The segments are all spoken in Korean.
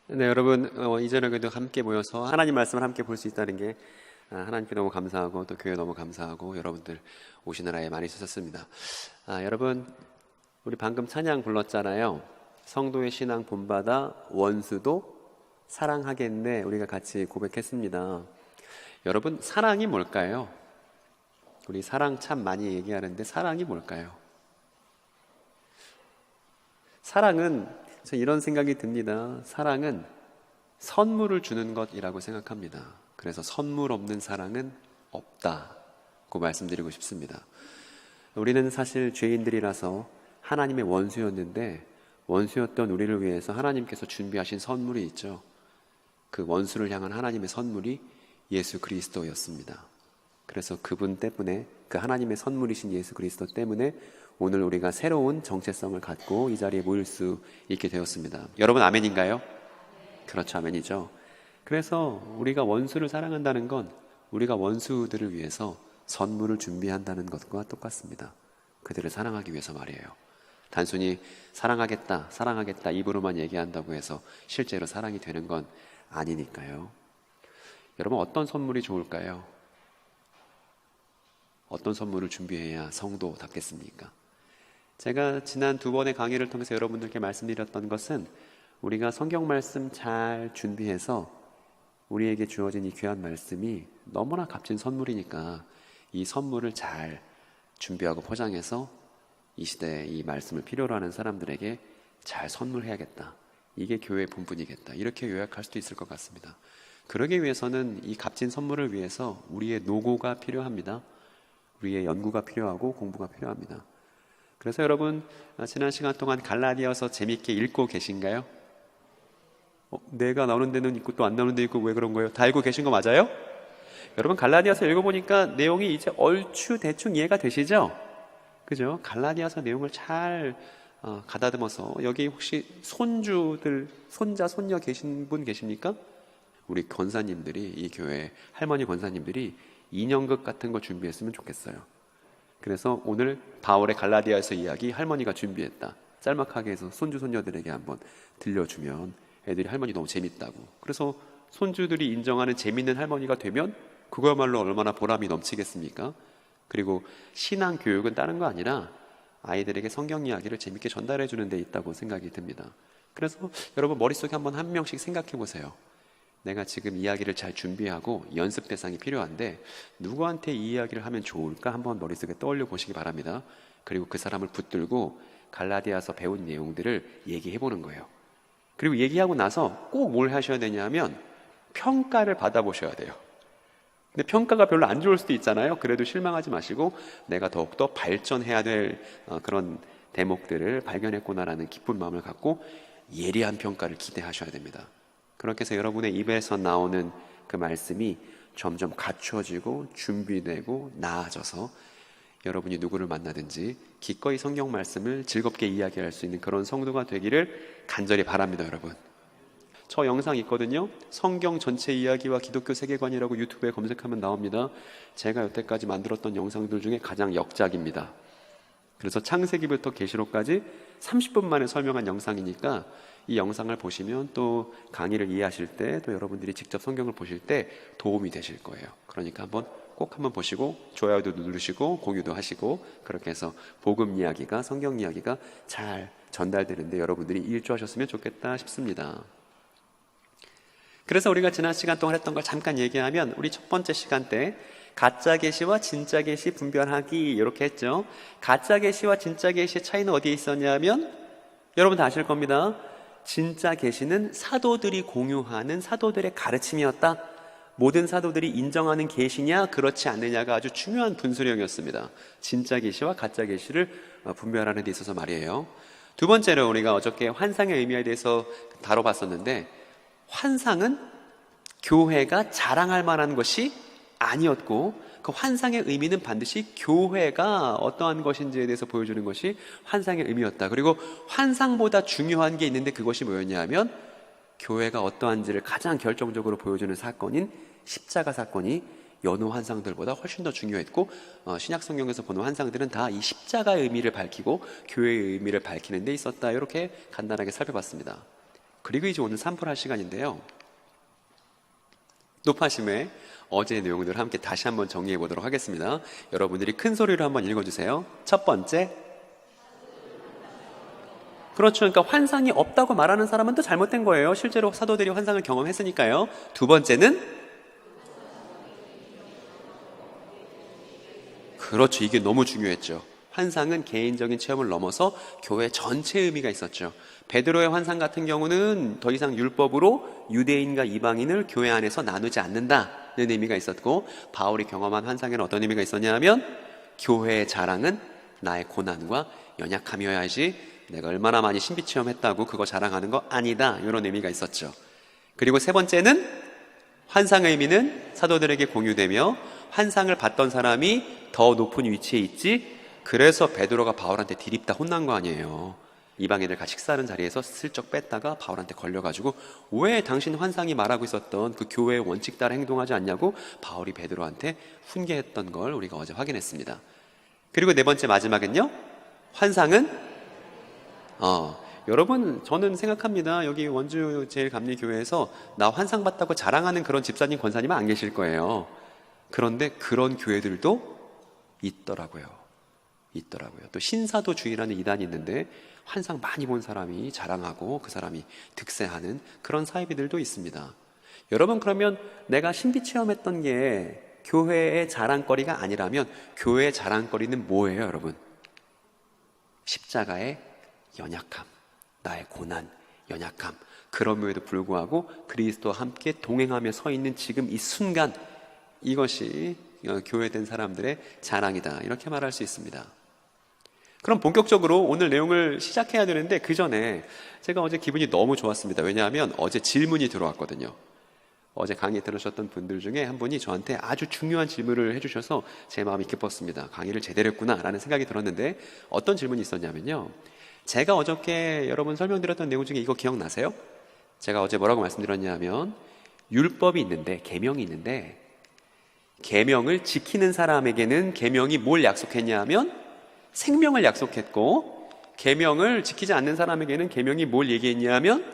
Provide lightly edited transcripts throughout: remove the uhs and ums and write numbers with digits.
네, 여러분, 이전에도 함께 모여서 하나님 말씀을 함께 볼 수 있다는 게 하나님께 너무 감사하고 또 교회 너무 감사하고 여러분들 오시느라에 많이 쓰셨습니다. 여러분, 우리 방금 찬양 불렀잖아요. 성도의 신앙 본받아 원수도 사랑하겠네. 우리가 같이 고백했습니다. 여러분, 사랑이 뭘까요? 우리 사랑 참 많이 얘기하는데 사랑이 뭘까요? 사랑은 저 이런 생각이 듭니다. 사랑은 선물을 주는 것이라고 생각합니다. 그래서 선물 없는 사랑은 없다고 말씀드리고 싶습니다. 우리는 사실 죄인들이라서 하나님의 원수였는데 원수였던 우리를 위해서 하나님께서 준비하신 선물이 있죠. 그 원수를 향한 하나님의 선물이 예수 그리스도였습니다. 그래서 그분 때문에, 그 하나님의 선물이신 예수 그리스도 때문에 오늘 우리가 새로운 정체성을 갖고 이 자리에 모일 수 있게 되었습니다. 여러분 아멘인가요? 그렇죠, 아멘이죠. 그래서 우리가 원수를 사랑한다는 건 우리가 원수들을 위해서 선물을 준비한다는 것과 똑같습니다. 그들을 사랑하기 위해서 말이에요. 단순히 사랑하겠다, 사랑하겠다 입으로만 얘기한다고 해서 실제로 사랑이 되는 건 아니니까요. 여러분, 어떤 선물이 좋을까요? 어떤 선물을 준비해야 성도답겠습니까? 제가 지난 2번의 강의를 통해서 여러분들께 말씀드렸던 것은 우리가 성경 말씀 잘 준비해서 우리에게 주어진 이 귀한 말씀이 너무나 값진 선물이니까 이 선물을 잘 준비하고 포장해서 이 시대에 이 말씀을 필요로 하는 사람들에게 잘 선물해야겠다. 이게 교회의 본분이겠다. 이렇게 요약할 수도 있을 것 같습니다. 그러기 위해서는 이 값진 선물을 위해서 우리의 노고가 필요합니다. 우리의 연구가 필요하고 공부가 필요합니다. 그래서 여러분, 지난 시간 동안 갈라디아서 재밌게 읽고 계신가요? 내가 나오는 데는 있고 또 안 나오는 데 있고 왜 그런 거예요? 다 읽고 계신 거 맞아요? 여러분, 갈라디아서 읽어보니까 내용이 이제 얼추 대충 이해가 되시죠? 그죠? 갈라디아서 내용을 잘 가다듬어서, 여기 혹시 손주들, 손자, 손녀 계신 분 계십니까? 우리 권사님들이, 이 교회 할머니 권사님들이 인형극 같은 거 준비했으면 좋겠어요. 그래서 오늘 바울의 갈라디아서 이야기 할머니가 준비했다. 짤막하게 해서 손주 손녀들에게 한번 들려주면 애들이 할머니 너무 재밌다고. 그래서 손주들이 인정하는 재밌는 할머니가 되면 그거야말로 얼마나 보람이 넘치겠습니까? 그리고 신앙 교육은 다른 거 아니라 아이들에게 성경 이야기를 재밌게 전달해 주는 데 있다고 생각이 듭니다. 그래서 여러분 머릿속에 한번 한 명씩 생각해 보세요. 내가 지금 이야기를 잘 준비하고 연습 대상이 필요한데 누구한테 이 이야기를 하면 좋을까 한번 머릿속에 떠올려 보시기 바랍니다. 그리고 그 사람을 붙들고 갈라디아서 배운 내용들을 얘기해 보는 거예요. 그리고 얘기하고 나서 꼭 뭘 하셔야 되냐 하면 평가를 받아보셔야 돼요. 근데 평가가 별로 안 좋을 수도 있잖아요. 그래도 실망하지 마시고 내가 더욱더 발전해야 될 그런 대목들을 발견했구나라는 기쁜 마음을 갖고 예리한 평가를 기대하셔야 됩니다. 그렇게 해서 여러분의 입에서 나오는 그 말씀이 점점 갖추어지고 준비되고 나아져서 여러분이 누구를 만나든지 기꺼이 성경 말씀을 즐겁게 이야기할 수 있는 그런 성도가 되기를 간절히 바랍니다. 여러분, 저 영상 있거든요. 성경 전체 이야기와 기독교 세계관이라고 유튜브에 검색하면 나옵니다. 제가 여태까지 만들었던 영상들 중에 가장 역작입니다. 그래서 창세기부터 계시록까지 30분 만에 설명한 영상이니까 이 영상을 보시면 또 강의를 이해하실 때 또 여러분들이 직접 성경을 보실 때 도움이 되실 거예요. 그러니까 꼭 한번 보시고 좋아요도 누르시고 공유도 하시고 그렇게 해서 복음 이야기가, 성경 이야기가 잘 전달되는데 여러분들이 일조하셨으면 좋겠다 싶습니다. 그래서 우리가 지난 시간 동안 했던 걸 잠깐 얘기하면 우리 첫 번째 시간 때 가짜 계시와 진짜 계시 분별하기 이렇게 했죠. 가짜 계시와 진짜 계시의 차이는 어디에 있었냐면 여러분 다 아실 겁니다. 진짜 계시는 사도들이 공유하는 사도들의 가르침이었다. 모든 사도들이 인정하는 계시냐 그렇지 않느냐가 아주 중요한 분수령이었습니다. 진짜 계시와 가짜 계시를 분별하는 데 있어서 말이에요. 두 번째로 우리가 어저께 환상의 의미에 대해서 다뤄봤었는데 환상은 교회가 자랑할 만한 것이 아니었고 그 환상의 의미는 반드시 교회가 어떠한 것인지에 대해서 보여주는 것이 환상의 의미였다. 그리고 환상보다 중요한 게 있는데 그것이 뭐였냐 하면 교회가 어떠한지를 가장 결정적으로 보여주는 사건인 십자가 사건이 여느 환상들보다 훨씬 더 중요했고, 신약 성경에서 보는 환상들은 다 이 십자가의 의미를 밝히고 교회의 의미를 밝히는 데 있었다. 이렇게 간단하게 살펴봤습니다. 그리고 이제 오늘 산풀할 시간인데요, 높아심의 어제의 내용들을 함께 다시 한번 정리해 보도록 하겠습니다. 여러분들이 큰 소리로 한번 읽어주세요. 첫 번째, 그렇죠. 그러니까 환상이 없다고 말하는 사람은 또 잘못된 거예요. 실제로 사도들이 환상을 경험했으니까요. 두 번째는, 그렇죠. 이게 너무 중요했죠. 환상은 개인적인 체험을 넘어서 교회 전체의 의미가 있었죠. 베드로의 환상 같은 경우는 더 이상 율법으로 유대인과 이방인을 교회 안에서 나누지 않는다는 의미가 있었고, 바울이 경험한 환상에는 어떤 의미가 있었냐 하면, 교회의 자랑은 나의 고난과 연약함이어야지 내가 얼마나 많이 신비 체험했다고 그거 자랑하는 거 아니다, 이런 의미가 있었죠. 그리고 세 번째는, 환상의 의미는 사도들에게 공유되며 환상을 봤던 사람이 더 높은 위치에 있지, 그래서 베드로가 바울한테 디립다 혼난 거 아니에요. 이방인들 같이 식사하는 자리에서 슬쩍 뺐다가 바울한테 걸려가지고 왜 당신 환상이 말하고 있었던 그 교회의 원칙 따라 행동하지 않냐고 바울이 베드로한테 훈계했던 걸 우리가 어제 확인했습니다. 그리고 네 번째 마지막은요, 환상은 여러분, 저는 생각합니다. 여기 원주 제일감리교회에서 나 환상 봤다고 자랑하는 그런 집사님, 권사님은 안 계실 거예요. 그런데 그런 교회들도 있더라고요. 또 신사도주의라는 이단이 있는데 환상 많이 본 사람이 자랑하고 그 사람이 득세하는 그런 사이비들도 있습니다. 여러분, 그러면 내가 신비 체험했던 게 교회의 자랑거리가 아니라면 교회의 자랑거리는 뭐예요, 여러분? 십자가의 연약함, 나의 고난, 연약함. 그럼에도 불구하고 그리스도와 함께 동행하며 서 있는 지금 이 순간, 이것이 교회된 사람들의 자랑이다, 이렇게 말할 수 있습니다. 그럼 본격적으로 오늘 내용을 시작해야 되는데 그 전에 제가 어제 기분이 너무 좋았습니다. 왜냐하면 어제 질문이 들어왔거든요. 어제 강의 들으셨던 분들 중에 한 분이 저한테 아주 중요한 질문을 해주셔서 제 마음이 기뻤습니다. 강의를 제대로 했구나 라는 생각이 들었는데, 어떤 질문이 있었냐면요, 제가 어저께 여러분 설명드렸던 내용 중에 이거 기억나세요? 제가 어제 뭐라고 말씀드렸냐면, 율법이 있는데, 계명이 있는데, 계명을 지키는 사람에게는 계명이 뭘 약속했냐 하면 생명을 약속했고, 계명을 지키지 않는 사람에게는 계명이 뭘 얘기했냐 하면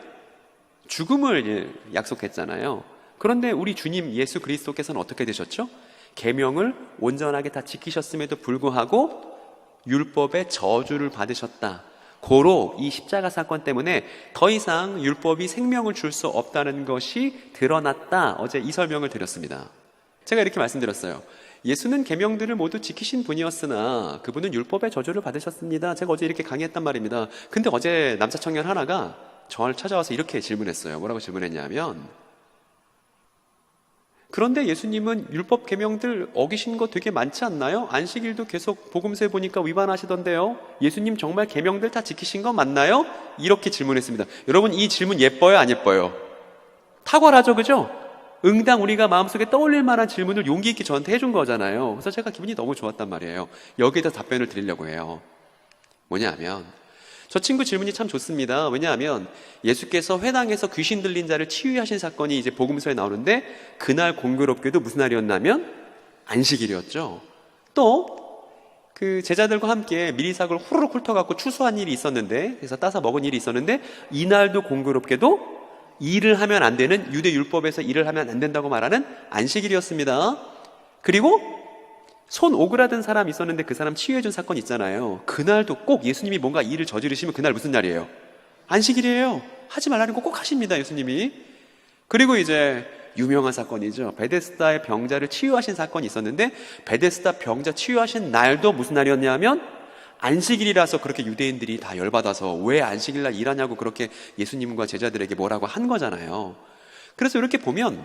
죽음을 약속했잖아요. 그런데 우리 주님 예수 그리스도께서는 어떻게 되셨죠? 계명을 온전하게 다 지키셨음에도 불구하고 율법의 저주를 받으셨다. 고로 이 십자가 사건 때문에 더 이상 율법이 생명을 줄 수 없다는 것이 드러났다. 어제 이 설명을 드렸습니다. 제가 이렇게 말씀드렸어요. 예수는 계명들을 모두 지키신 분이었으나 그분은 율법의 저주를 받으셨습니다. 제가 어제 이렇게 강의했단 말입니다. 근데 어제 남자 청년 하나가 저를 찾아와서 이렇게 질문했어요. 뭐라고 질문했냐면, 그런데 예수님은 율법 계명들 어기신 거 되게 많지 않나요? 안식일도 계속 복음서에 보니까 위반하시던데요. 예수님 정말 계명들 다 지키신 거 맞나요? 이렇게 질문했습니다. 여러분, 이 질문 예뻐요, 안 예뻐요? 탁월하죠, 그죠? 응당 우리가 마음속에 떠올릴 만한 질문을 용기 있게 저한테 해준 거잖아요. 그래서 제가 기분이 너무 좋았단 말이에요. 여기에다 답변을 드리려고 해요. 뭐냐면, 저 친구 질문이 참 좋습니다. 왜냐하면 예수께서 회당에서 귀신 들린 자를 치유하신 사건이 이제 복음서에 나오는데, 그날 공교롭게도 무슨 날이었냐면 안식일이었죠. 또 그 제자들과 함께 미리삭을 후루룩 훑어갖고 추수한 일이 있었는데, 그래서 따서 먹은 일이 있었는데, 이날도 공교롭게도 일을 하면 안 되는, 유대 율법에서 일을 하면 안 된다고 말하는 안식일이었습니다. 그리고 손 오그라든 사람 있었는데 그 사람 치유해준 사건 있잖아요. 그날도 꼭 예수님이 뭔가 일을 저지르시면 그날 무슨 날이에요? 안식일이에요. 하지 말라는 거 꼭 하십니다, 예수님이. 그리고 이제 유명한 사건이죠. 베데스다의 병자를 치유하신 사건이 있었는데, 베데스다 병자 치유하신 날도 무슨 날이었냐면 안식일이라서, 그렇게 유대인들이 다 열받아서 왜 안식일날 일하냐고 그렇게 예수님과 제자들에게 뭐라고 한 거잖아요. 그래서 이렇게 보면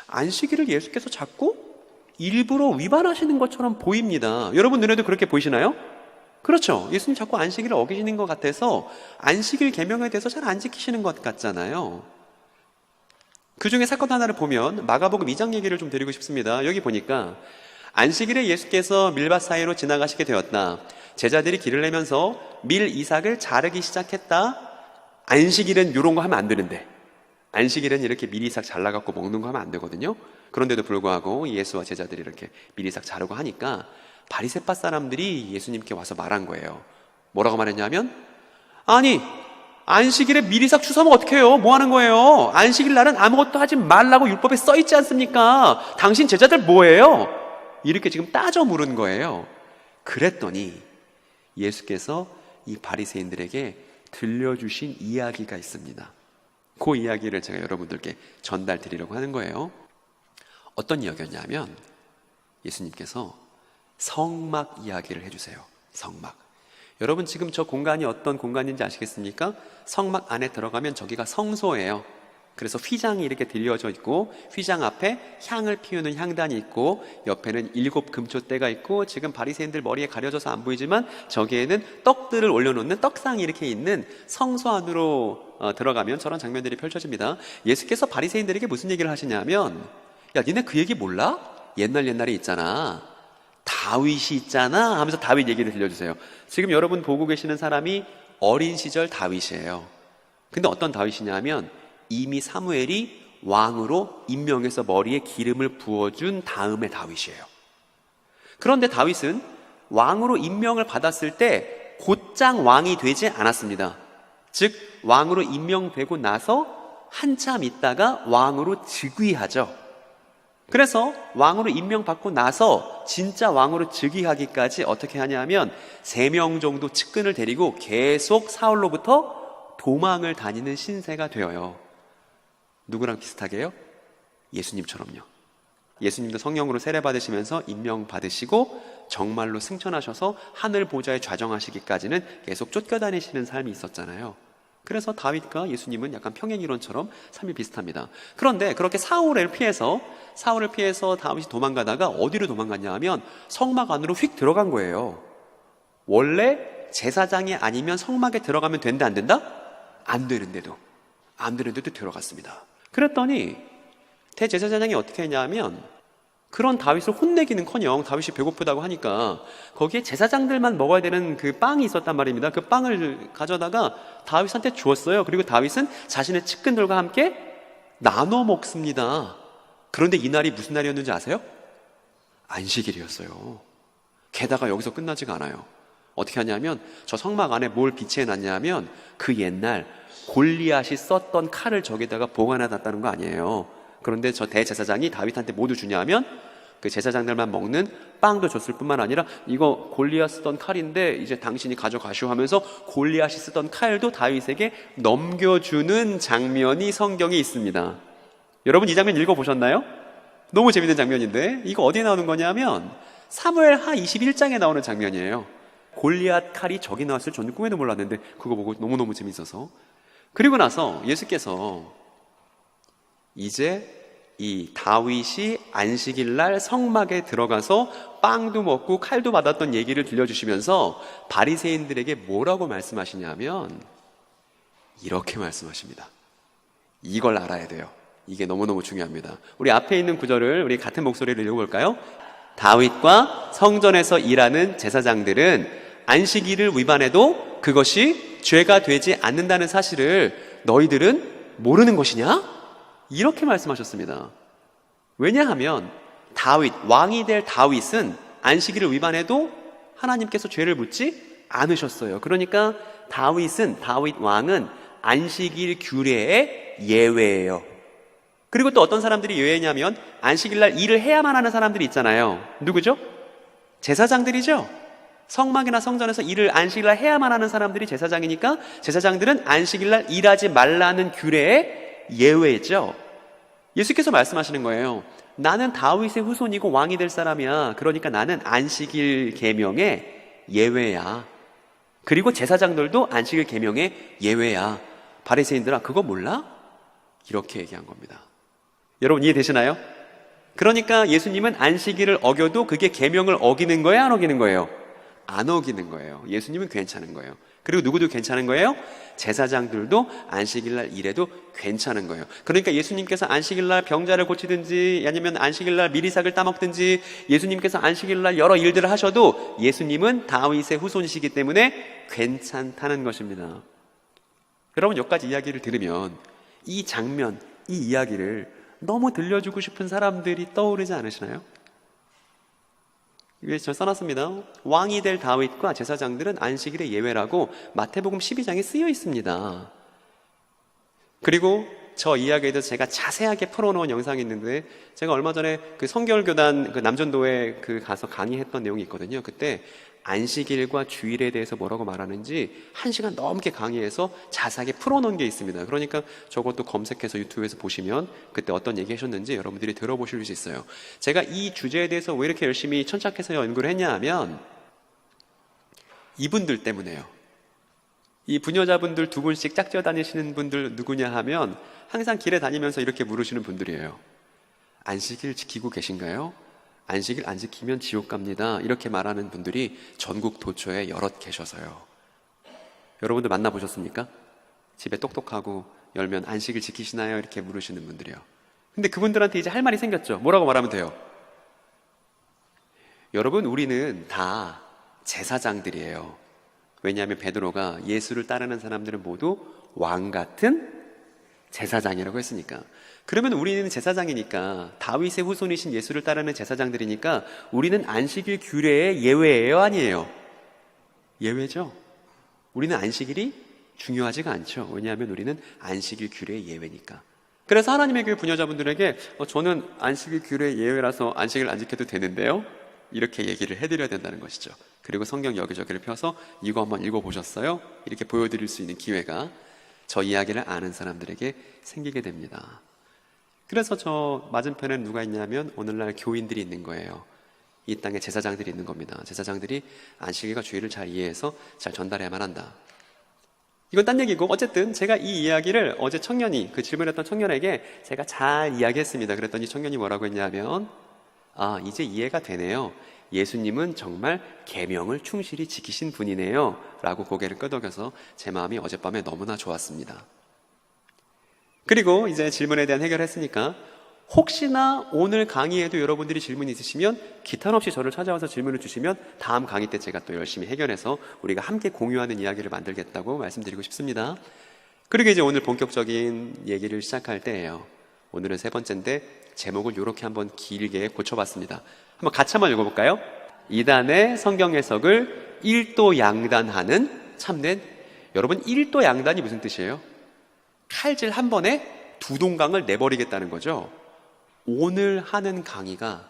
안식일을 예수께서 자꾸 일부러 위반하시는 것처럼 보입니다. 여러분 눈에도 그렇게 보이시나요? 그렇죠. 예수님 자꾸 안식일을 어기시는 것 같아서 안식일 계명에 대해서 잘 안 지키시는 것 같잖아요. 그 중에 사건 하나를 보면 마가복음 2장 얘기를 좀 드리고 싶습니다. 여기 보니까 안식일에 예수께서 밀밭 사이로 지나가시게 되었다. 제자들이 길을 내면서 밀 이삭을 자르기 시작했다. 안식일은 이런 거 하면 안 되는데, 안식일은 이렇게 밀 이삭 잘라갖고 먹는 거 하면 안 되거든요. 그런데도 불구하고 예수와 제자들이 이렇게 미리싹 자르고 하니까 바리새파 사람들이 예수님께 와서 말한 거예요. 뭐라고 말했냐면, 아니, 안식일에 미리싹 추수하면 어떡해요? 뭐 하는 거예요? 안식일 날은 아무것도 하지 말라고 율법에 써 있지 않습니까? 당신 제자들 뭐예요? 이렇게 지금 따져 물은 거예요. 그랬더니 예수께서 이 바리새인들에게 들려주신 이야기가 있습니다. 그 이야기를 제가 여러분들께 전달 드리려고 하는 거예요. 어떤 이야기였냐면 예수님께서 성막 이야기를 해주세요. 성막. 여러분 지금 저 공간이 어떤 공간인지 아시겠습니까? 성막 안에 들어가면 저기가 성소예요. 그래서 휘장이 이렇게 들려져 있고 휘장 앞에 향을 피우는 향단이 있고 옆에는 7 금초대가 있고 지금 바리새인들 머리에 가려져서 안 보이지만 저기에는 떡들을 올려놓는 떡상이 이렇게 있는 성소 안으로 들어가면 저런 장면들이 펼쳐집니다. 예수께서 바리새인들에게 무슨 얘기를 하시냐면, 야 니네 그 얘기 몰라? 옛날에 있잖아, 다윗이 있잖아 하면서 다윗 얘기를 들려주세요. 지금 여러분 보고 계시는 사람이 어린 시절 다윗이에요. 근데 어떤 다윗이냐면 이미 사무엘이 왕으로 임명해서 머리에 기름을 부어준 다음의 다윗이에요. 그런데 다윗은 왕으로 임명을 받았을 때 곧장 왕이 되지 않았습니다. 즉 왕으로 임명되고 나서 한참 있다가 왕으로 즉위하죠. 그래서 왕으로 임명받고 나서 진짜 왕으로 즉위하기까지 어떻게 하냐면 3명 정도 측근을 데리고 계속 사울로부터 도망을 다니는 신세가 되어요. 누구랑 비슷하게요? 예수님처럼요. 예수님도 성령으로 세례받으시면서 임명받으시고 정말로 승천하셔서 하늘 보좌에 좌정하시기까지는 계속 쫓겨다니시는 삶이 있었잖아요. 그래서 다윗과 예수님은 약간 평행이론처럼 삶이 비슷합니다. 그런데 그렇게 사울을 피해서 다윗이 도망가다가 어디로 도망갔냐 하면 성막 안으로 휙 들어간 거예요. 원래 제사장이 아니면 성막에 들어가면 된다 안 된다? 안 되는데도 들어갔습니다. 그랬더니 대제사장이 어떻게 했냐면 그런 다윗을 혼내기는커녕 다윗이 배고프다고 하니까 거기에 제사장들만 먹어야 되는 그 빵이 있었단 말입니다. 그 빵을 가져다가 다윗한테 주었어요. 그리고 다윗은 자신의 측근들과 함께 나눠 먹습니다. 그런데 이날이 무슨 날이었는지 아세요? 안식일이었어요. 게다가 여기서 끝나지가 않아요. 어떻게 하냐면 저 성막 안에 뭘 비치해 놨냐면 그 옛날 골리앗이 썼던 칼을 저기다가 보관해 놨다는 거 아니에요. 그런데 저 대제사장이 다윗한테 모두 주냐면 그 제사장들만 먹는 빵도 줬을 뿐만 아니라 이거 골리앗 쓰던 칼인데 이제 당신이 가져가시오 하면서 골리앗이 쓰던 칼도 다윗에게 넘겨주는 장면이 성경에 있습니다. 여러분 이 장면 읽어보셨나요? 너무 재밌는 장면인데 이거 어디에 나오는 거냐면 사무엘하 21장에 나오는 장면이에요. 골리앗 칼이 저기 나왔을 저는 꿈에도 몰랐는데 그거 보고 너무너무 재밌어서. 그리고 나서 예수께서 이제 이 다윗이 안식일날 성막에 들어가서 빵도 먹고 칼도 받았던 얘기를 들려주시면서 바리새인들에게 뭐라고 말씀하시냐면 이렇게 말씀하십니다. 이걸 알아야 돼요. 이게 너무너무 중요합니다. 우리 앞에 있는 구절을 우리 같은 목소리로 읽어볼까요? 다윗과 성전에서 일하는 제사장들은 안식일을 위반해도 그것이 죄가 되지 않는다는 사실을 너희들은 모르는 것이냐? 이렇게 말씀하셨습니다. 왜냐하면 다윗, 왕이 될 다윗은 안식일을 위반해도 하나님께서 죄를 묻지 않으셨어요. 그러니까 다윗 왕은 안식일 규례의 예외예요. 그리고 또 어떤 사람들이 예외냐면 안식일날 일을 해야만 하는 사람들이 있잖아요. 누구죠? 제사장들이죠. 성막이나 성전에서 일을 안식일날 해야만 하는 사람들이 제사장이니까 제사장들은 안식일날 일하지 말라는 규례의 예외죠. 예수께서 말씀하시는 거예요. 나는 다윗의 후손이고 왕이 될 사람이야. 그러니까 나는 안식일 계명의 예외야. 그리고 제사장들도 안식일 계명의 예외야. 바리새인들아 그거 몰라? 이렇게 얘기한 겁니다. 여러분 이해되시나요? 그러니까 예수님은 안식일을 어겨도 그게 계명을 어기는 거예요? 안 어기는 거예요? 안 어기는 거예요. 예수님은 괜찮은 거예요. 그리고 누구도 괜찮은 거예요? 제사장들도 안식일날 일해도 괜찮은 거예요. 그러니까 예수님께서 안식일날 병자를 고치든지 아니면 안식일날 미리삭을 따먹든지 예수님께서 안식일날 여러 일들을 하셔도 예수님은 다윗의 후손이시기 때문에 괜찮다는 것입니다. 여러분 여기까지 이야기를 들으면 이 장면, 이 이야기를 너무 들려주고 싶은 사람들이 떠오르지 않으시나요? 위에 저 써놨습니다. 왕이 될 다윗과 제사장들은 안식일의 예외라고 마태복음 12장에 쓰여 있습니다. 그리고 저 이야기에 대해서 제가 자세하게 풀어놓은 영상이 있는데, 제가 얼마 전에 그 성결교단 그 남전도에 가서 강의했던 내용이 있거든요. 그때 안식일과 주일에 대해서 뭐라고 말하는지 1시간 넘게 강의해서 자세하게 풀어놓은 게 있습니다. 그러니까 저것도 검색해서 유튜브에서 보시면 그때 어떤 얘기 하셨는지 여러분들이 들어보실 수 있어요. 제가 이 주제에 대해서 왜 이렇게 열심히 천착해서 연구를 했냐 하면 이분들 때문에요. 이 부녀자분들 2분씩 짝지어 다니시는 분들 누구냐 하면 항상 길에 다니면서 이렇게 물으시는 분들이에요. 안식일 지키고 계신가요? 안식일 안 지키면 지옥 갑니다. 이렇게 말하는 분들이 전국 도처에 여럿 계셔서요. 여러분들 만나보셨습니까? 집에 똑똑하고 열면 안식일 지키시나요? 이렇게 물으시는 분들이요. 근데 그분들한테 이제 할 말이 생겼죠. 뭐라고 말하면 돼요? 여러분, 우리는 다 제사장들이에요. 왜냐하면 베드로가 예수를 따르는 사람들은 모두 왕 같은 제사장이라고 했으니까. 그러면 우리는 제사장이니까, 다윗의 후손이신 예수를 따르는 제사장들이니까 우리는 안식일 규례의 예외예요, 아니에요? 예외죠. 우리는 안식일이 중요하지가 않죠. 왜냐하면 우리는 안식일 규례의 예외니까. 그래서 하나님의 교회 부녀자분들에게 저는 안식일 규례의 예외라서 안식일 안 지켜도 되는데요, 이렇게 얘기를 해드려야 된다는 것이죠. 그리고 성경 여기저기를 펴서 이거 한번 읽어보셨어요? 이렇게 보여드릴 수 있는 기회가 저 이야기를 아는 사람들에게 생기게 됩니다. 그래서 저 맞은편에는 누가 있냐면 오늘날 교인들이 있는 거예요. 이 땅에 제사장들이 있는 겁니다. 제사장들이 안식일과 주일을 잘 이해해서 잘 전달해야만 한다. 이건 딴 얘기고, 어쨌든 제가 이 이야기를 어제 청년이, 그 질문했던 청년에게 제가 잘 이야기했습니다. 그랬더니 청년이 뭐라고 했냐면, 이제 이해가 되네요. 예수님은 정말 계명을 충실히 지키신 분이네요. 라고 고개를 끄덕여서 제 마음이 어젯밤에 너무나 좋았습니다. 그리고 이제 질문에 대한 해결했으니까 혹시나 오늘 강의에도 여러분들이 질문이 있으시면 기탄 없이 저를 찾아와서 질문을 주시면 다음 강의 때 제가 또 열심히 해결해서 우리가 함께 공유하는 이야기를 만들겠다고 말씀드리고 싶습니다. 그리고 이제 오늘 본격적인 얘기를 시작할 때예요. 오늘은 3번째인데 제목을 이렇게 한번 길게 고쳐봤습니다. 한번 같이 한번 읽어볼까요? 이단의 성경 해석을 일도양단하는 참된. 여러분, 일도양단이 무슨 뜻이에요? 칼질 한 번에 2동강을 내버리겠다는 거죠. 오늘 하는 강의가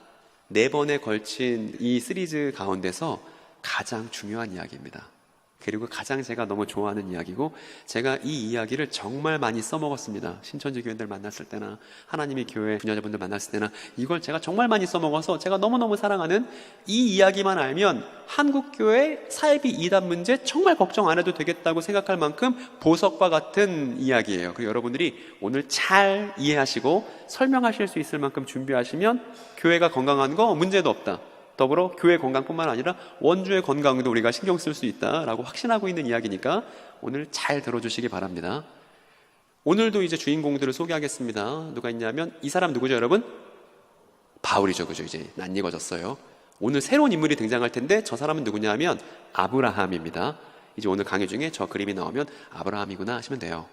4번에 걸친 이 시리즈 가운데서 가장 중요한 이야기입니다. 그리고 가장 제가 너무 좋아하는 이야기고, 제가 이 이야기를 정말 많이 써먹었습니다. 신천지 교인들 만났을 때나 하나님의 교회 분야자분들 만났을 때나 이걸 제가 정말 많이 써먹어서 제가 너무너무 사랑하는 이 이야기만 알면 한국교회 사회비 이단 문제 정말 걱정 안 해도 되겠다고 생각할 만큼 보석과 같은 이야기예요. 그리고 여러분들이 오늘 잘 이해하시고 설명하실 수 있을 만큼 준비하시면 교회가 건강한 거 문제도 없다. 더불어 교회 건강뿐만 아니라 원주의 건강도 우리가 신경 쓸 수 있다라고 확신하고 있는 이야기니까 오늘 잘 들어주시기 바랍니다. 오늘도 이제 주인공들을 소개하겠습니다. 누가 있냐면 이 사람 누구죠, 여러분? 바울이죠. 그죠? 이제 낯익어졌어요. 오늘 새로운 인물이 등장할 텐데 저 사람은 누구냐 하면 아브라함입니다. 이제 오늘 강의 중에 저 그림이 나오면 아브라함이구나 하시면 돼요.